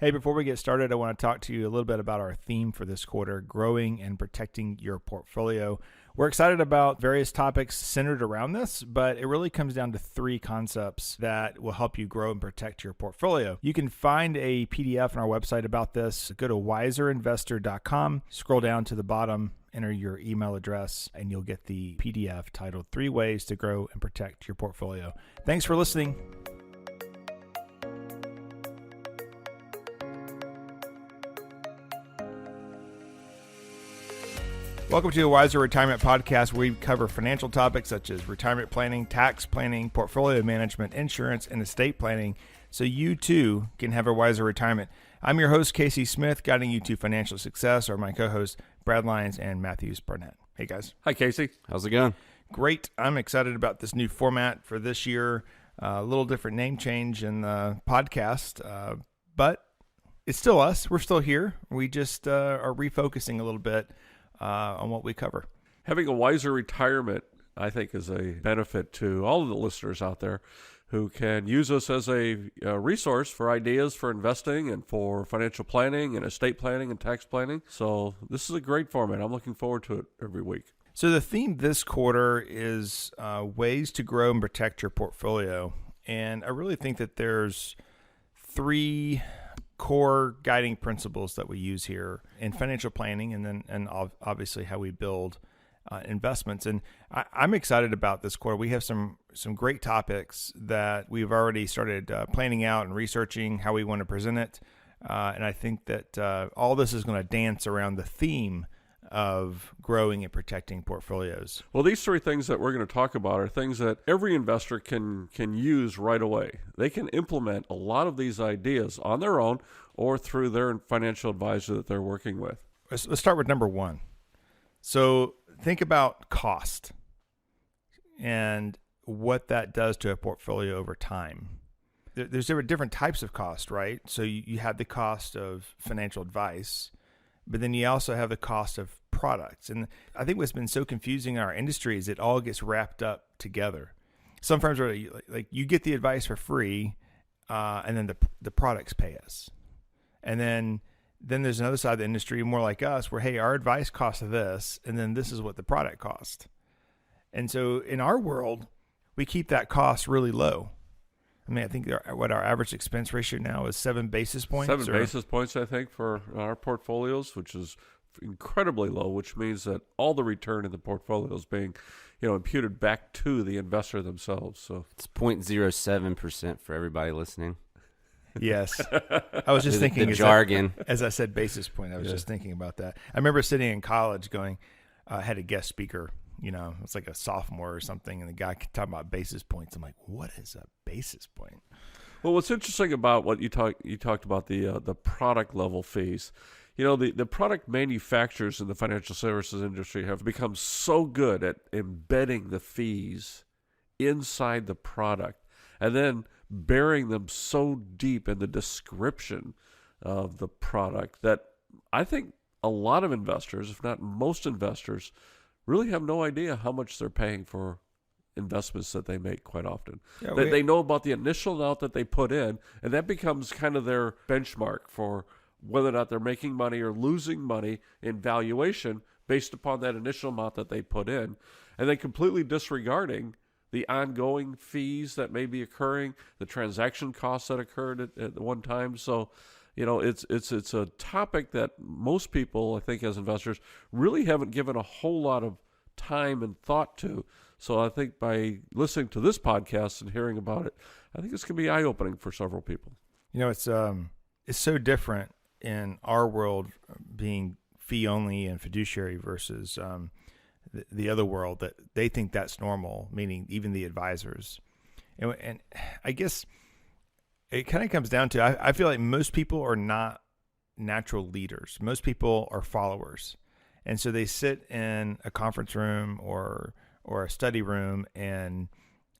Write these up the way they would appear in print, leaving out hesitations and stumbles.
Hey, before we get started, I want to talk to you a little bit about our theme for this quarter, growing and protecting your portfolio. We're excited about various topics centered around this, but it really comes down to three concepts that will help you grow and protect your portfolio. You can find a PDF on our website about this. Go to wiserinvestor.com, scroll down to the bottom, enter your email address, and you'll get the PDF titled 3 Ways to Grow and Protect Your Portfolio. Thanks for listening. Welcome to the Wiser Retirement Podcast, where we cover financial topics such as retirement planning, tax planning, portfolio management, insurance, and estate planning, so you too can have a wiser retirement. I'm your host, Casey Smith, guiding you to financial success, or my co-hosts, Brad Lyons and Barnett. Hey, guys. Hi, Casey. How's it going? Great. I'm excited about this new format for this year. A little different name change in the podcast, but it's still us. We're still here. We just are refocusing a little bit on what we cover. Having a wiser retirement, I think, is a benefit to all of the listeners out there who can use us as a resource for ideas for investing and for financial planning and estate planning and tax planning. So this is a great format. I'm looking forward to it every week. So the theme this quarter is ways to grow and protect your portfolio. And I really think that there's 3 core guiding principles that we use here in financial planning, and obviously how we build investments. And I'm excited about this quarter. We have some great topics that we've already started planning out and researching how we want to present it. And I think that all this is going to dance around the theme of growing and protecting portfolios. Well, these 3 things that we're going to talk about are things that every investor can use right away. They can implement a lot of these ideas on their own or through their financial advisor that they're working with. Let's start with number 1. So think about cost and what that does to a portfolio over time. There's different types of cost, right? So you have the cost of financial advice, but then you also have the cost of products. And I think what's been so confusing in our industry is it all gets wrapped up together. Some firms are like you get the advice for free, and then the products pay us. And then there's another side of the industry, more like us, where, hey, our advice costs this, and then this is what the product costs. And so in our world, we keep that cost really low. I mean, I think our average expense ratio now is 7 basis points. 7 basis points, I think, for our portfolios, which is incredibly low, which means that all the return in the portfolio is being, imputed back to the investor themselves. So it's 0.07% for everybody listening. Yes. I was just thinking the jargon. As I said basis point, I was just thinking about that. I remember sitting in college going, had a guest speaker, it's like a sophomore or something, and the guy talking about basis points. I'm like, what is a basis point? Well, what's interesting about what you talked about the product level fees. The product manufacturers in the financial services industry have become so good at embedding the fees inside the product and then burying them so deep in the description of the product that I think a lot of investors, if not most investors, really have no idea how much they're paying for investments that they make quite often. Yeah, they know about the initial amount that they put in, and that becomes kind of their benchmark for whether or not they're making money or losing money in valuation based upon that initial amount that they put in, and then completely disregarding the ongoing fees that may be occurring, the transaction costs that occurred at one time. So, it's a topic that most people, I think, as investors, really haven't given a whole lot of time and thought to. So I think by listening to this podcast and hearing about it, I think it's going to be eye-opening for several people. It's so different in our world being fee-only and fiduciary versus the other world that they think that's normal, meaning even the advisors. And I guess it kind of comes down to, I feel like most people are not natural leaders. Most people are followers. And so they sit in a conference room or a study room and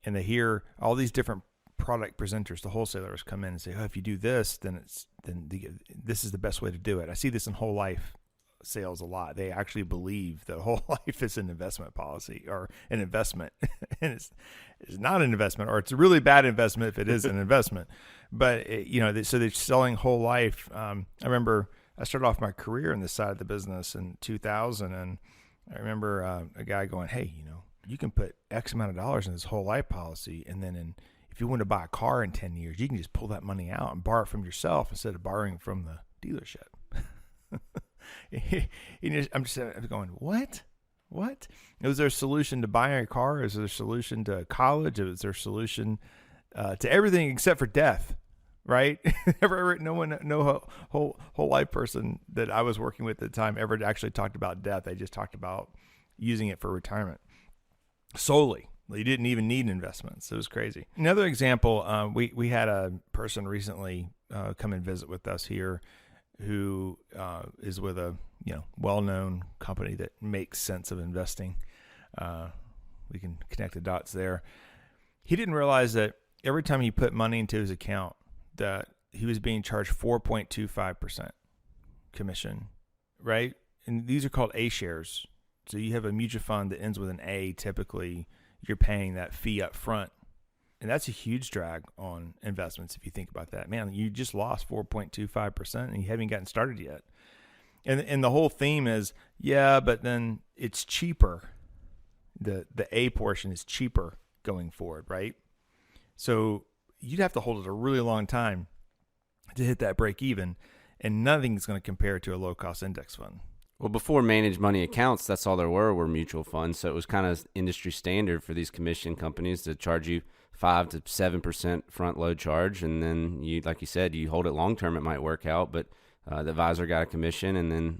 they hear all these different product presenters, the wholesalers come in and say, oh, if you do this, then this is the best way to do it. I see this in whole life sales a lot. They actually believe that whole life is an investment policy or an investment. And it's not an investment, or it's a really bad investment if it is an investment. But, so they're selling whole life. I remember I started off my career in this side of the business in 2000. And I remember a guy going, hey, you can put X amount of dollars in this whole life policy. And then if you want to buy a car in 10 years, you can just pull that money out and borrow it from yourself instead of borrowing from the dealership. I'm going, what? Was there a solution to buying a car? Is there a solution to college? Is there a solution to everything except for death? Right? No whole life person that I was working with at the time ever actually talked about death. They just talked about using it for retirement solely. They didn't even need investments. It was crazy. Another example, we had a person recently come and visit with us here who is with a well-known company that makes sense of investing. We can connect the dots there. He didn't realize that every time he put money into his account, that he was being charged 4.25% commission, right? And these are called A shares. So you have a mutual fund that ends with an A. Typically, you're paying that fee up front. And that's a huge drag on investments if you think about that. Man, you just lost 4.25% and you haven't gotten started yet. And the whole theme is, but then it's cheaper. The A portion is cheaper going forward, right? So you'd have to hold it a really long time to hit that break even, and nothing's going to compare to a low-cost index fund. Well, before managed money accounts, that's all there were mutual funds. So it was kind of industry standard for these commission companies to charge you 5 to 7% front load charge. And then like you said, you hold it long term, it might work out, but the advisor got a commission, and then,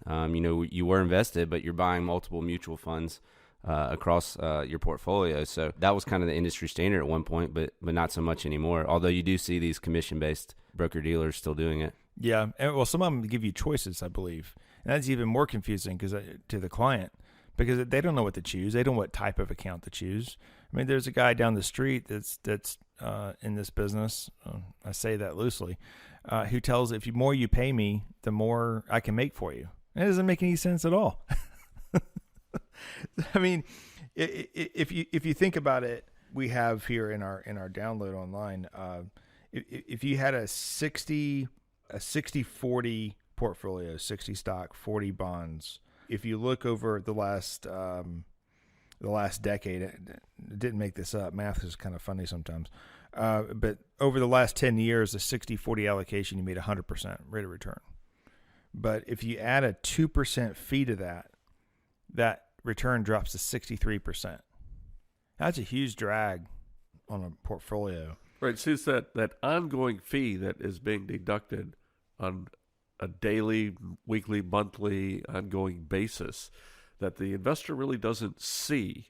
you were invested, but you're buying multiple mutual funds across your portfolio. So that was kind of the industry standard at one point, but not so much anymore. Although you do see these commission-based broker-dealers still doing it. Yeah. And, well, some of them give you choices, I believe. And that's even more confusing to the client, because they don't know what to choose. They don't know what type of account to choose. I mean, there's a guy down the street that's in this business, I say that loosely, who tells if the more you pay me, the more I can make for you. It doesn't make any sense at all. I mean, if you think about it, we have here in our download online, if you had a 60-40 portfolio, 60 stock, 40 bonds. If you look over the last decade, I didn't make this up. Math is kind of funny sometimes. But over the last 10 years, a 60-40 allocation, you made 100% rate of return. But if you add a 2% fee to that return drops to 63%. That's a huge drag on a portfolio. Right. So it's that ongoing fee that is being deducted on a daily, weekly, monthly, ongoing basis that the investor really doesn't see,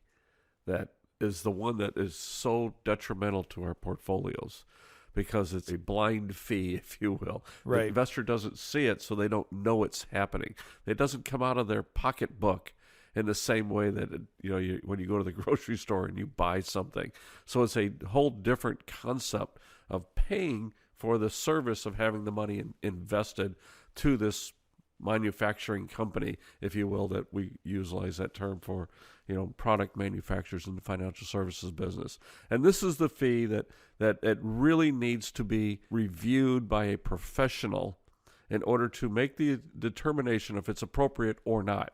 that is the one that is so detrimental to our portfolios, because it's a blind fee, if you will. Right. The investor doesn't see it, so they don't know it's happening. It doesn't come out of their pocketbook in the same way that when you go to the grocery store and you buy something. So it's a whole different concept of paying for the service of having the money invested to this manufacturing company, if you will, that we utilize that term for, product manufacturers in the financial services business. And this is the fee that it really needs to be reviewed by a professional in order to make the determination if it's appropriate or not.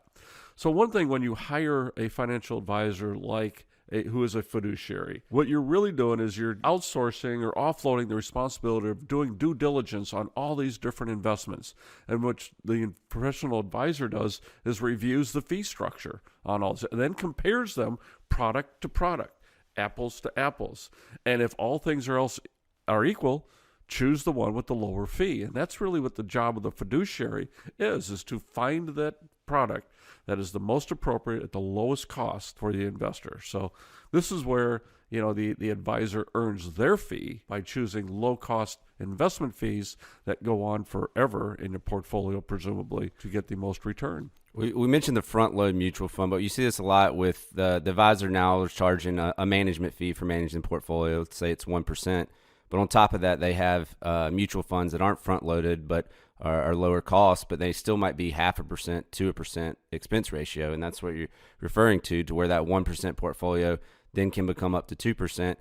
So one thing, when you hire a financial advisor who is a fiduciary, what you're really doing is you're outsourcing or offloading the responsibility of doing due diligence on all these different investments. And what the professional advisor does is reviews the fee structure on all this, and then compares them product to product, apples to apples. And if all things are equal, choose the one with the lower fee. And that's really what the job of the fiduciary is to find that product that is the most appropriate at the lowest cost for the investor. So this is where, the advisor earns their fee by choosing low-cost investment fees that go on forever in your portfolio, presumably, to get the most return. We mentioned the front-load mutual fund, but you see this a lot with the advisor now is charging a management fee for managing the portfolio. Let's say it's 1%. But on top of that, they have mutual funds that aren't front loaded, but are lower cost, but they still might be 0.5% to 1% expense ratio. And that's what you're referring to where that 1% portfolio then can become up to 2%.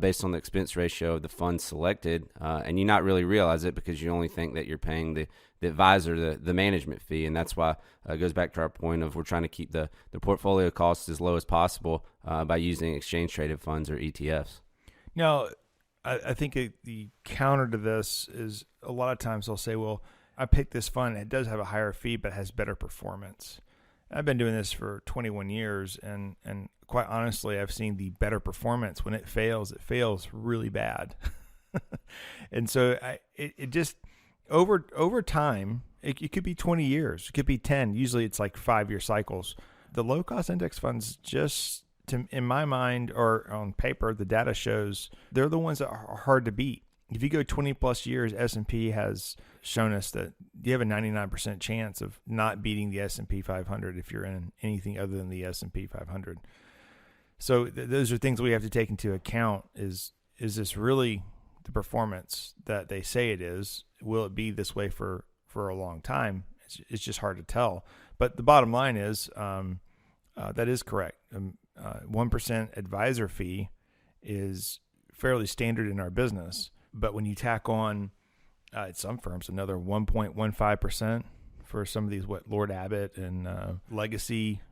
Based on the expense ratio of the fund selected, and you not really realize it because you only think that you're paying the advisor the management fee, and that's why it goes back to our point of we're trying to keep the portfolio costs as low as possible by using exchange traded funds or ETFs. Now, I think the counter to this is a lot of times they'll say, well, I picked this fund, it does have a higher fee, but has better performance. I've been doing this for 21 years, and quite honestly, I've seen the better performance. When it fails really bad. And so it just, over time, it could be 20 years, it could be 10. Usually it's like 5-year cycles. The low-cost index funds just, in my mind, or on paper, the data shows they're the ones that are hard to beat. If you go 20 plus years, S&P has shown us that you have a 99% chance of not beating the S&P 500 if you're in anything other than the S&P 500. So those are things we have to take into account. Is this really the performance that they say it is? Will it be this way for a long time? It's just hard to tell. But the bottom line is that is correct. 1% advisor fee is fairly standard in our business. But when you tack on, at some firms, another 1.15% for some of these, Lord Abbott and legacy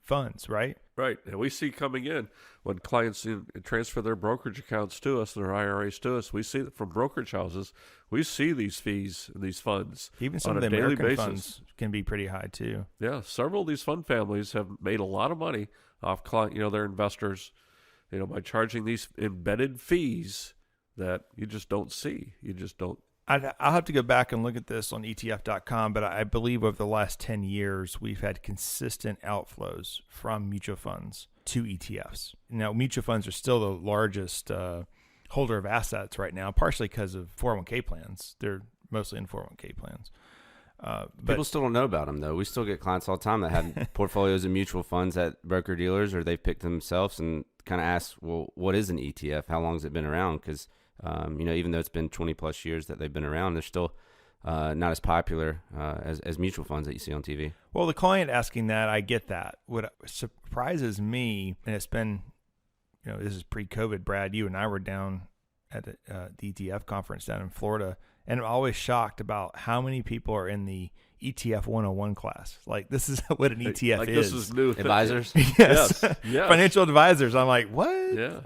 funds, right? Right. And we see coming in when clients transfer their brokerage accounts to us, their IRAs to us, we see that from brokerage houses, we see these fees, these funds. Even some of the American funds can be pretty high too. Yeah. Several of these fund families have made a lot of money off client, their investors, by charging these embedded fees that you just don't see. You just don't. I'll have to go back and look at this on ETF.com, but I believe over the last 10 years, we've had consistent outflows from mutual funds to ETFs. Now, mutual funds are still the largest holder of assets right now, partially because of 401k plans. They're mostly in 401k plans. But people still don't know about them, though. We still get clients all the time that have portfolios of mutual funds at broker dealers, or they've picked them themselves and kind of ask, well, what is an ETF? How long has it been around? Because even though it's been 20 plus years that they've been around, they're still not as popular as mutual funds that you see on TV. Well, the client asking that, I get that. What surprises me, and it's been, this is pre-COVID, Brad, you and I were down at the ETF conference down in Florida, and I'm always shocked about how many people are in the ETF 101 class. Like, this is what an ETF is. This is new. Advisors? Yes. Yes. Financial advisors. I'm like, what? Yeah.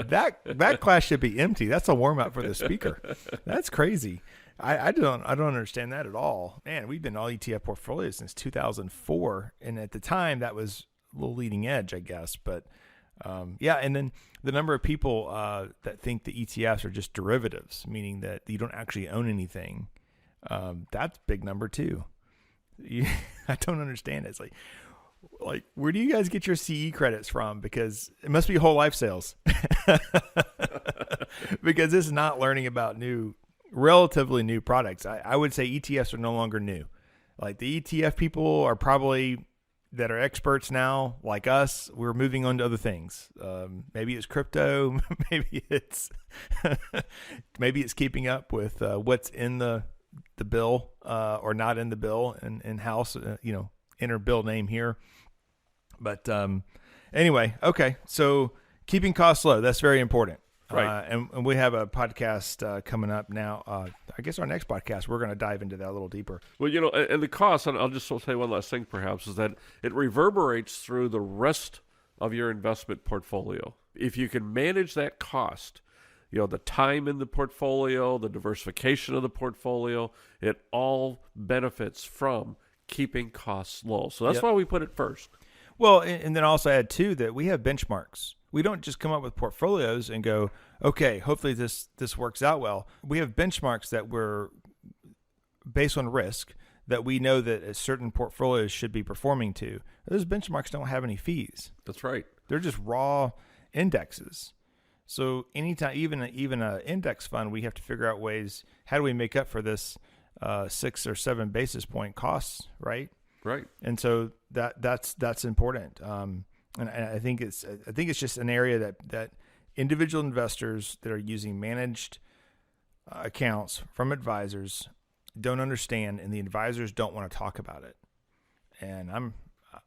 That class should be empty. That's a warm up for the speaker. That's crazy. I don't understand that at all. Man, we've been all ETF portfolios since 2004, and at the time that was a little leading edge, I guess. But and then the number of people that think the ETFs are just derivatives, meaning that you don't actually own anything. That's a big number too. I don't understand it. It's like, where do you guys get your CE credits from? Because it must be whole life sales. Because it's not learning about relatively new products. I would say ETFs are no longer new. Like, the ETF people are probably that are experts now, like us. We're moving on to other things. Maybe it's crypto. Maybe it's keeping up with what's in the bill or not in the bill and in house. Enter bill name here. But anyway, okay. So keeping costs low, that's very important. Right. And we have a podcast coming up now. I guess our next podcast, we're going to dive into that a little deeper. Well, and the cost, and I'll just say one last thing perhaps, is that it reverberates through the rest of your investment portfolio. If you can manage that cost, the time in the portfolio, the diversification of the portfolio, it all benefits from keeping costs low. So that's why we put it first. Well, and then also add too that we have benchmarks. We don't just come up with portfolios and go, okay, hopefully this works out well. We have benchmarks that were based on risk that we know that a certain portfolios should be performing to. Those benchmarks don't have any fees. That's right. They're just raw indexes. So anytime, even an index fund, we have to figure out ways, how do we make up for this 6 or 7 basis point costs, right? Right. And so that's important. And I think it's just an area that individual investors that are using managed accounts from advisors don't understand, and the advisors don't want to talk about it. And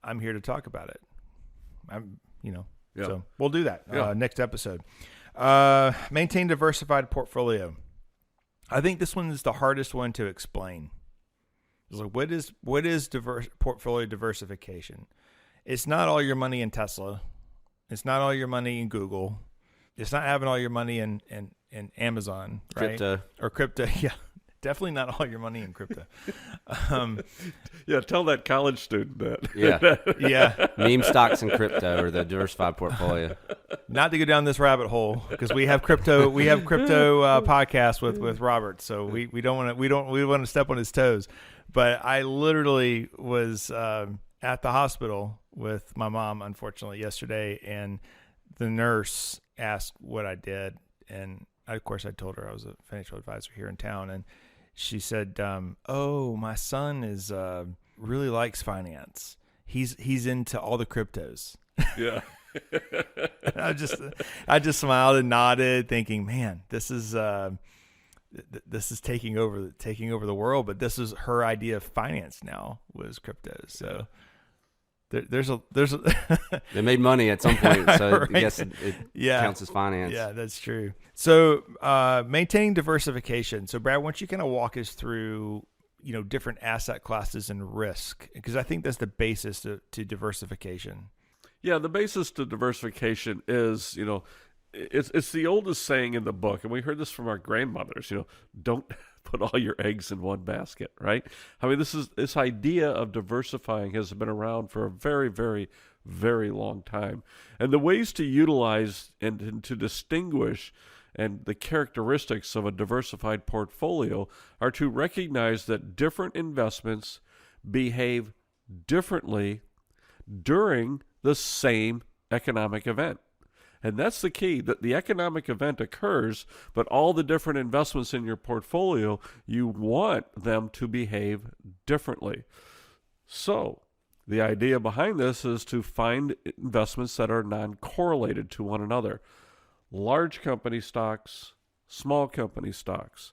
I'm here to talk about it. So we'll do that next episode. Maintain diversified portfolio. I think this one is the hardest one to explain. It's like, what is portfolio diversification? It's not all your money in Tesla. It's not all your money in Google. It's not having all your money in Amazon, right? Crypto. Or crypto. Yeah, definitely not all your money in crypto. Tell that college student that. Yeah. Meme stocks and crypto or the diversified portfolio. Not to go down this rabbit hole, because we have crypto podcast with Robert, so we want to step on his toes. But I literally was at the hospital with my mom, unfortunately, yesterday, and the nurse asked what I did, and of course I told her I was a financial advisor here in town, and she said, "Oh, my son is really likes finance. He's into all the cryptos." Yeah. I just smiled and nodded, thinking, "Man, this is taking over the world." But this is her idea of finance now, was cryptos. So there's a they made money at some point, so right. I guess it counts as finance. Yeah, that's true. So maintaining diversification. So Brad, why don't you kind of walk us through different asset classes and risk, because I think that's the basis to diversification. Yeah, the basis to diversification is, it's the oldest saying in the book, and we heard this from our grandmothers, don't put all your eggs in one basket, right? I mean, this idea of diversifying has been around for a very, very, very long time. And the ways to utilize and to distinguish and the characteristics of a diversified portfolio are to recognize that different investments behave differently during the same economic event. And that's the key, that the economic event occurs, but all the different investments in your portfolio, you want them to behave differently. So the idea behind this is to find investments that are non-correlated to one another. Large company stocks, small company stocks,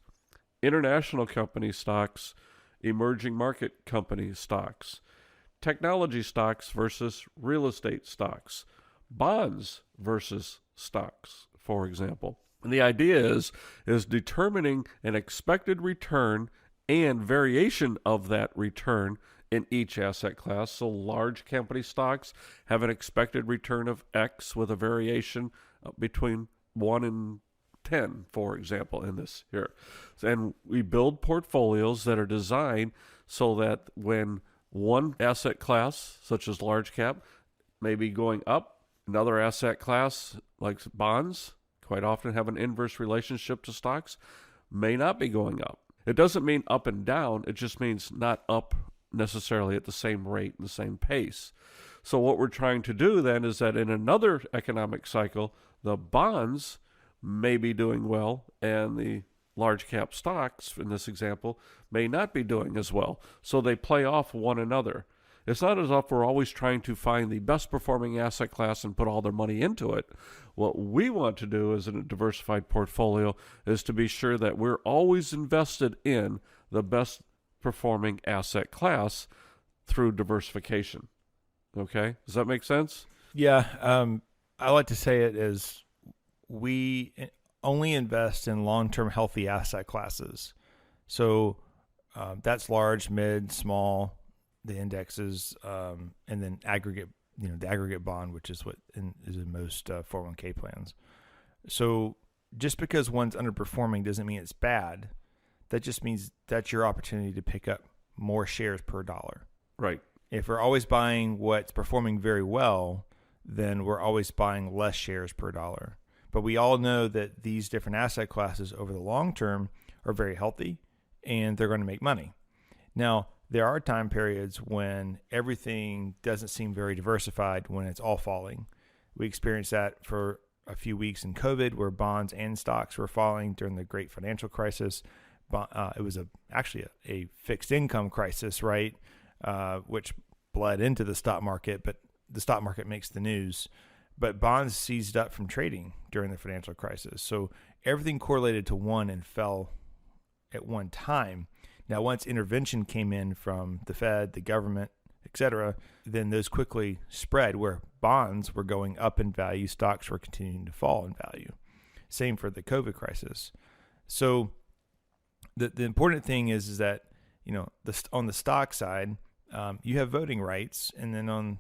international company stocks, emerging market company stocks, technology stocks versus real estate stocks, bonds versus stocks, for example. And the idea is determining an expected return and variation of that return in each asset class. So large company stocks have an expected return of X with a variation between 1 and 10, for example, in this here. And we build portfolios that are designed so that when one asset class, such as large cap, may be going up, another asset class, like bonds, quite often have an inverse relationship to stocks, may not be going up. It doesn't mean up and down. It just means not up necessarily at the same rate and the same pace. So what we're trying to do then is that in another economic cycle, the bonds may be doing well and the large cap stocks, in this example, may not be doing as well. So they play off one another. It's not as if we're always trying to find the best performing asset class and put all their money into it. What we want to do as a diversified portfolio is to be sure that we're always invested in the best performing asset class through diversification. Okay? Does that make sense? Yeah. I like to say it as we only invest in long-term healthy asset classes. So that's large, mid, small, the indexes, and then aggregate, the aggregate bond, which is what is in most 401k plans. So just because one's underperforming doesn't mean it's bad. That just means that's your opportunity to pick up more shares per dollar. Right. If we're always buying what's performing very well, then we're always buying less shares per dollar. But we all know that these different asset classes over the long term are very healthy and they're going to make money. Now, there are time periods when everything doesn't seem very diversified, when it's all falling. We experienced that for a few weeks in COVID, where bonds and stocks were falling during the great financial crisis. It was actually a fixed income crisis, right? Which bled into the stock market, but the stock market makes the news. but bonds seized up from trading during the financial crisis. So everything correlated to one and fell at one time. Now, once intervention came in from the Fed, the government, etc., then those quickly spread where bonds were going up in value, stocks were continuing to fall in value. Same for the COVID crisis. So the important thing is that, on the stock side, you have voting rights, and then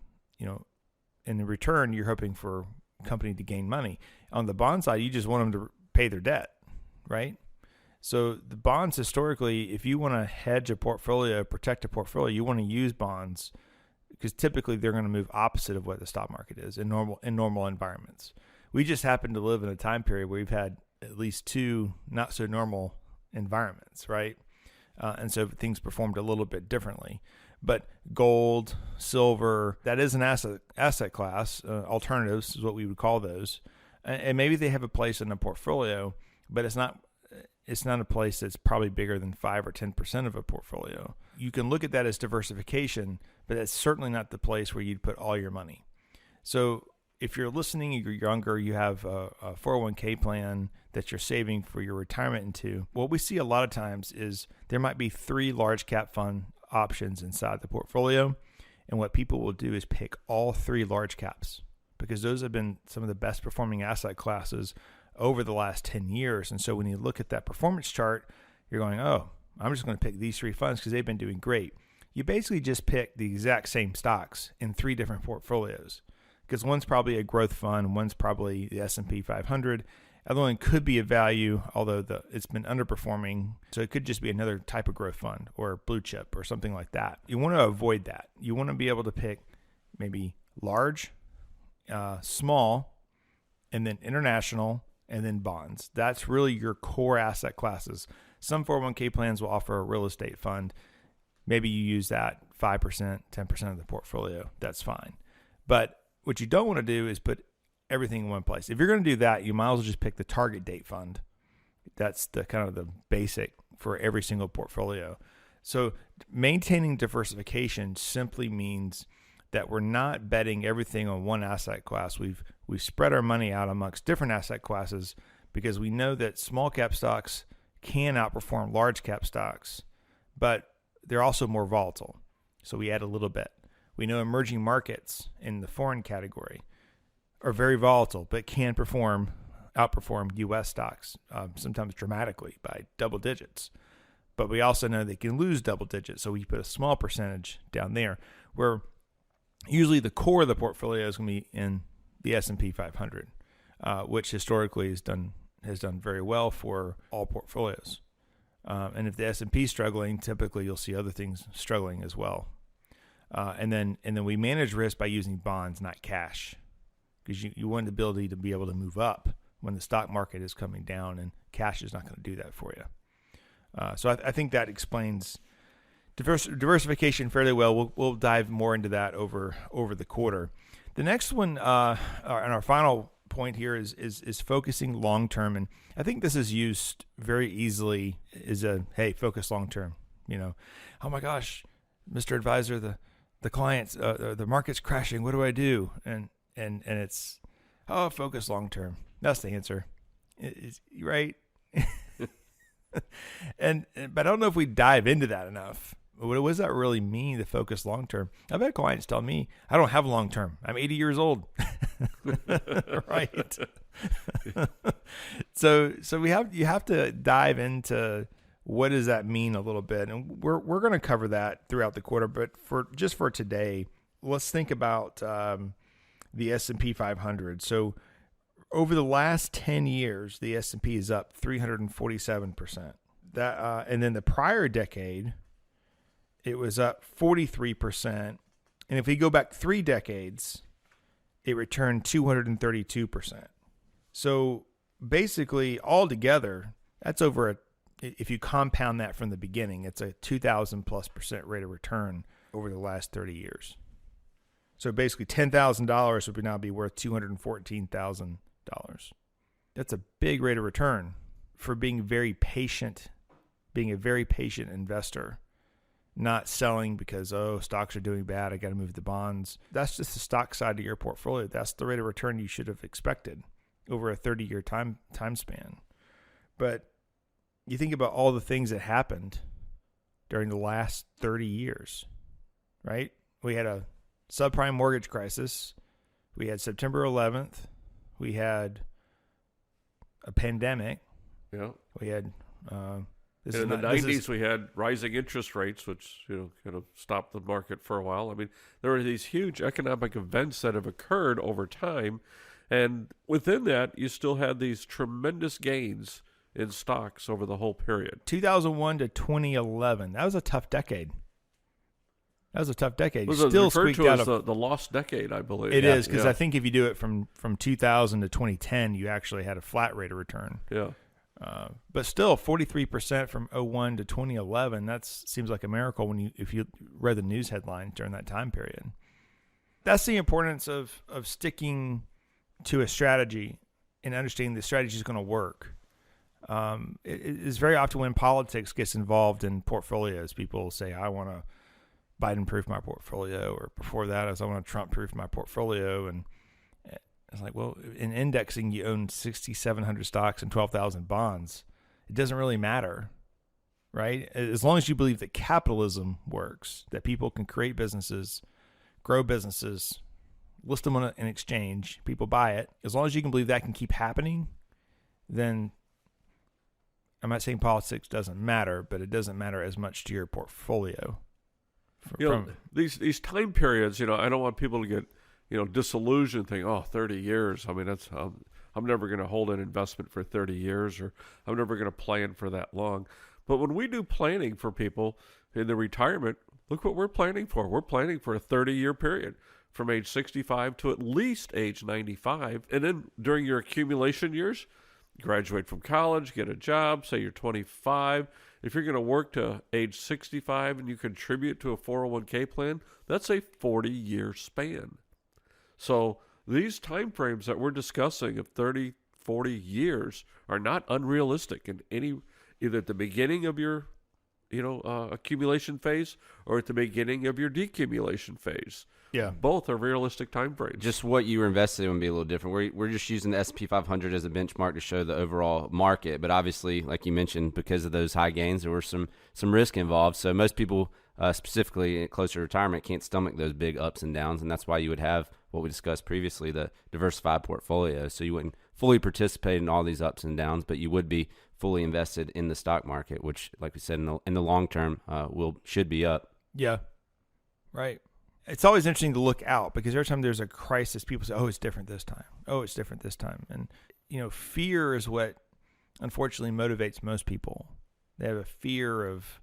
in return, you're hoping for a company to gain money. On the bond side, you just want them to pay their debt, right? So the bonds historically, if you want to hedge a portfolio, protect a portfolio, you want to use bonds because typically they're going to move opposite of what the stock market is in normal environments. We just happen to live in a time period where we've had at least two not so normal environments, right? And so things performed a little bit differently. But gold, silver, that is an asset class. Alternatives is what we would call those. And maybe they have a place in a portfolio, but it's not a place that's probably bigger than 5 or 10% of a portfolio. You can look at that as diversification, but that's certainly not the place where you'd put all your money. So if you're listening, you're younger, you have a 401k plan that you're saving for your retirement into, what we see a lot of times is there might be 3 large cap fund options inside the portfolio. And what people will do is pick all 3 large caps because those have been some of the best performing asset classes over the last 10 years. And so when you look at that performance chart, you're going, oh, I'm just going to pick these 3 funds because they've been doing great. You basically just pick the exact same stocks in 3 different portfolios because one's probably a growth fund, one's probably the S&P 500. Other one could be a value, although it's been underperforming. So it could just be another type of growth fund or blue chip or something like that. You want to avoid that. You want to be able to pick maybe large, small, and then international, and then bonds. That's really your core asset classes. Some 401k plans will offer a real estate fund. Maybe you use that 5%, 10% of the portfolio. That's fine. But what you don't want to do is put everything in one place. If you're going to do that, you might as well just pick the target date fund. That's the kind of the basic for every single portfolio. So maintaining diversification simply means that we're not betting everything on one asset class. We've spread our money out amongst different asset classes because we know that small cap stocks can outperform large cap stocks, but they're also more volatile. So we add a little bit. We know emerging markets in the foreign category are very volatile, but can outperform U.S. stocks, sometimes dramatically by double digits. But we also know they can lose double digits, so we put a small percentage down there, where usually the core of the portfolio is going to be in the S&P 500, which historically has done very well for all portfolios. And if the S&P is struggling, typically you'll see other things struggling as well. And then we manage risk by using bonds, not cash, because you want the ability to be able to move up when the stock market is coming down, and cash is not going to do that for you. So I think that explains diversification fairly well. We'll dive more into that over the quarter. The next one, and our final point here is focusing long term, and I think this is used very easily. Hey, focus long term. Oh my gosh, Mr. Advisor, the clients, the market's crashing. What do I do? And it's focus long term. That's the answer. Right. But I don't know if we dive into that enough. What does that really mean, to focus long term? I've had clients tell me, I don't have long term. I'm 80 years old. Right. So you have to dive into what does that mean a little bit, and we're going to cover that throughout the quarter. But for today, let's think about the S&P 500. So over the last 10 years, the S&P is up 347%. And then the prior decade, it was up 43%. And if we go back 3 decades, it returned 232%. So basically, altogether, that's if you compound that from the beginning, it's a 2,000+% rate of return over the last 30 years. So basically, $10,000 would now be worth $214,000. That's a big rate of return for being a very patient investor. not selling because, stocks are doing bad, I got to move the bonds. That's just the stock side of your portfolio. That's the rate of return you should have expected over a 30-year time span. But you think about all the things that happened during the last 30 years, right? We had a subprime mortgage crisis. We had September 11th. We had a pandemic. Yeah. We had in the 90s, we had rising interest rates, which kind of stopped the market for a while. I mean, there are these huge economic events that have occurred over time, and within that, you still had these tremendous gains in stocks over the whole period. 2001 to 2011. That was a tough decade. It was still referred squeaked to out as of the lost decade, I believe. It is, because I think if you do it from 2000 to 2010, you actually had a flat rate of return. Yeah. But still, 43% from 01 to 2011. That seems like a miracle if you read the news headlines during that time period. That's the importance of sticking to a strategy and understanding the strategy is going to work. It is very often when politics gets involved in portfolios, people will say, I want to Biden-proof my portfolio, or before that, I want to Trump-proof my portfolio. And it's like, well, in indexing, you own 6,700 stocks and 12,000 bonds. It doesn't really matter, right? As long as you believe that capitalism works, that people can create businesses, grow businesses, list them on an exchange, people buy it. As long as you can believe that can keep happening, then I'm not saying politics doesn't matter, but it doesn't matter as much to your portfolio. These time periods, I don't want people to get, disillusioned, think, 30 years. I mean, I'm never going to hold an investment for 30 years, or I'm never going to plan for that long. But when we do planning for people in the retirement, look what we're planning for. We're planning for a 30-year period from age 65 to at least age 95. And then during your accumulation years, graduate from college, get a job, say you're 25. If you're going to work to age 65 and you contribute to a 401k plan, that's a 40-year span. So these time frames that we're discussing of 30, 40 years are not unrealistic in either at the beginning of your accumulation phase or at the beginning of your decumulation phase. Yeah. Both are realistic time frames. Just what you were invested in would be a little different. We're just using the S&P 500 as a benchmark to show the overall market. But obviously, like you mentioned, because of those high gains, there were some risk involved. So most people, specifically closer to retirement, can't stomach those big ups and downs. And that's why you would have what we discussed previously, the diversified portfolio. So you wouldn't fully participate in all these ups and downs, but you would be fully invested in the stock market, which, like we said, in the long term, should be up. Yeah, right. It's always interesting to look out, because every time there's a crisis, people say, it's different this time. It's different this time. And, fear is what unfortunately motivates most people. They have a fear of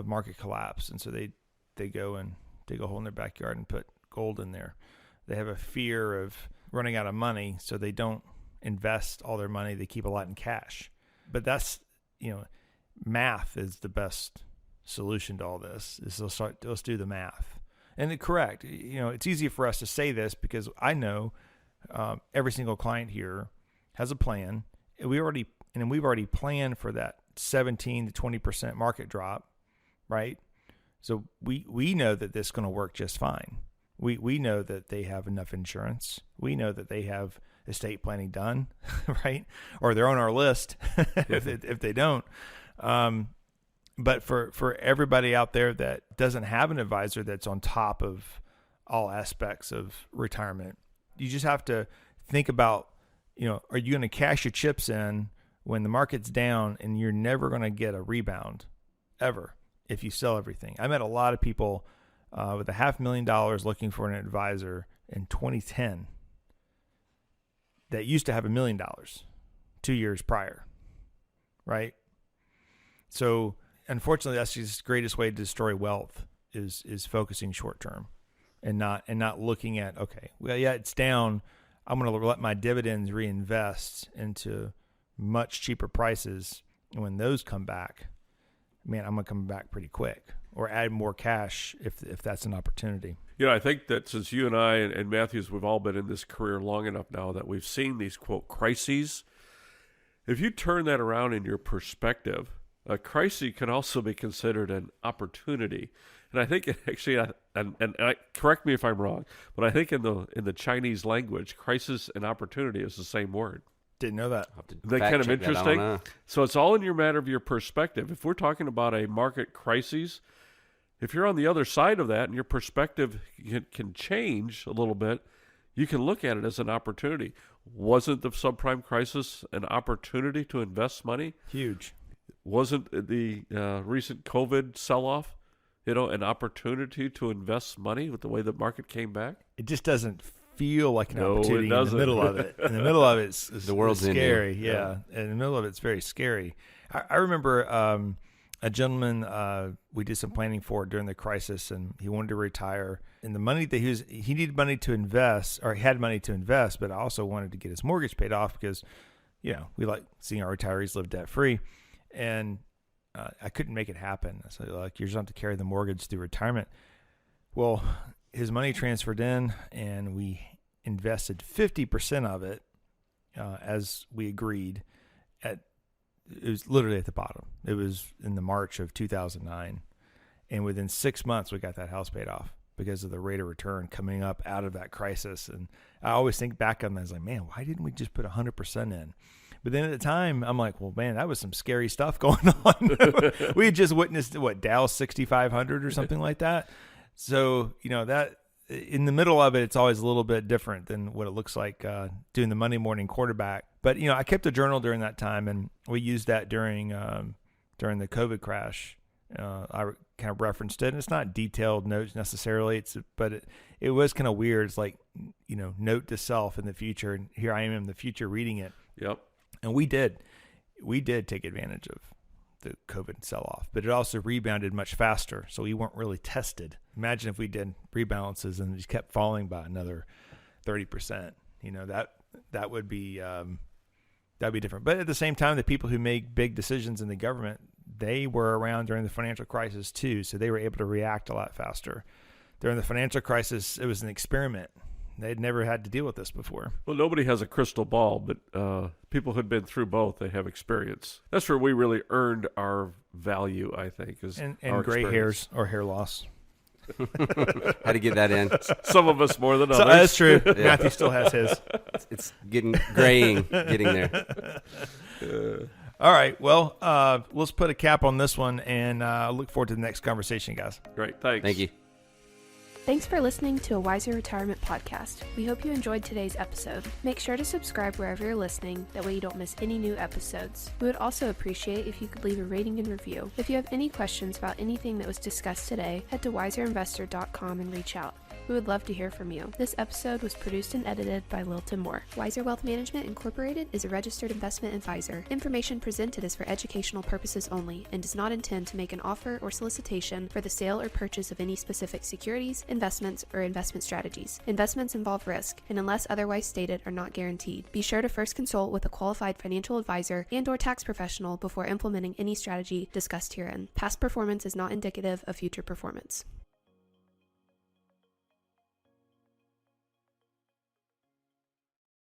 market collapse. And so they go and dig a hole in their backyard and put gold in there. They have a fear of running out of money, so they don't invest all their money. They keep a lot in cash. But that's, math is the best solution to all this, is let's do the math. And correct, it's easy for us to say this because I know every single client here has a plan. We've already planned for that 17 to 20% market drop, right? So we know that this is going to work just fine. We know that they have enough insurance. We know that they have estate planning done, right? Or they're on our list if they don't. But for everybody out there that doesn't have an advisor that's on top of all aspects of retirement, you just have to think about, are you going to cash your chips in when the market's down and you're never going to get a rebound ever if you sell everything? I met a lot of people with $500,000 looking for an advisor in 2010 that used to have $1 million 2 years prior, right? So unfortunately, that's just the greatest way to destroy wealth is focusing short term and not looking at, okay, well, yeah, it's down. I'm going to let my dividends reinvest into much cheaper prices. And when those come back, man, I'm going to come back pretty quick, or add more cash if that's an opportunity. I think that since you and I and Matthews, we've all been in this career long enough now that we've seen these, quote, crises. If you turn that around in your perspective A crisis can also be considered an opportunity. And I think it actually, correct me if I'm wrong, but I think in the Chinese language, crisis and opportunity is the same word. Didn't know that. Isn't that kind of interesting? So it's all in your matter of your perspective. If we're talking about a market crisis, if you're on the other side of that and your perspective can change a little bit, you can look at it as an opportunity. Wasn't the subprime crisis an opportunity to invest money? Huge. Wasn't the recent COVID sell-off, an opportunity to invest money with the way the market came back? It just doesn't feel like an opportunity it doesn't. In the middle of it. In the middle of it's the world's scary. ending. Yeah. In the middle of it's very scary. I remember a gentleman we did some planning for during the crisis, and he wanted to retire. And the money that he needed money to invest, or he had money to invest, but also wanted to get his mortgage paid off because, we like seeing our retirees live debt free. And I couldn't make it happen. So you just have to carry the mortgage through retirement. Well, his money transferred in, and we invested 50% of it as we agreed. It was literally at the bottom. It was in the March of 2009. And within 6 months, we got that house paid off because of the rate of return coming up out of that crisis. And I always think back on that. I was like, man, why didn't we just put 100% in? But then at the time, I'm like, well, man, that was some scary stuff going on. We had just witnessed, Dow 6,500 or something like that. So, that in the middle of it, it's always a little bit different than what it looks like doing the Monday morning quarterback. But, I kept a journal during that time, and we used that during the COVID crash. I kind of referenced it, and it's not detailed notes necessarily, but it was kind of weird. It's like, note to self in the future, and here I am in the future reading it. Yep. And we did take advantage of the COVID sell-off, but it also rebounded much faster, so we weren't really tested. Imagine if we did rebalances and just kept falling by another 30%. That would be that'd be different. But at the same time, the people who make big decisions in the government, they were around during the financial crisis too, so they were able to react a lot faster. During the financial crisis, it was an experiment. They'd never had to deal with this before. Well, nobody has a crystal ball, but people who've been through both, they have experience. That's where we really earned our value, I think, is and our gray experience. hairs or hair loss. How to get that in? Some of us more than others. So that's true. Yeah. Matthew still has his. It's getting graying, getting there. All right. Well, let's put a cap on this one, and look forward to the next conversation, guys. Great. Thanks. Thank you. Thanks for listening to a Wiser Retirement podcast. We hope you enjoyed today's episode. Make sure to subscribe wherever you're listening, that way you don't miss any new episodes. We would also appreciate if you could leave a rating and review. If you have any questions about anything that was discussed today, head to wiserinvestor.com and reach out. We would love to hear from you. This episode was produced and edited by Lilton Moore. Wiser Wealth Management Incorporated is a registered investment advisor. Information presented is for educational purposes only and does not intend to make an offer or solicitation for the sale or purchase of any specific securities, investments, or investment strategies. Investments involve risk and unless otherwise stated are not guaranteed. Be sure to first consult with a qualified financial advisor and/or tax professional before implementing any strategy discussed herein. Past performance is not indicative of future performance.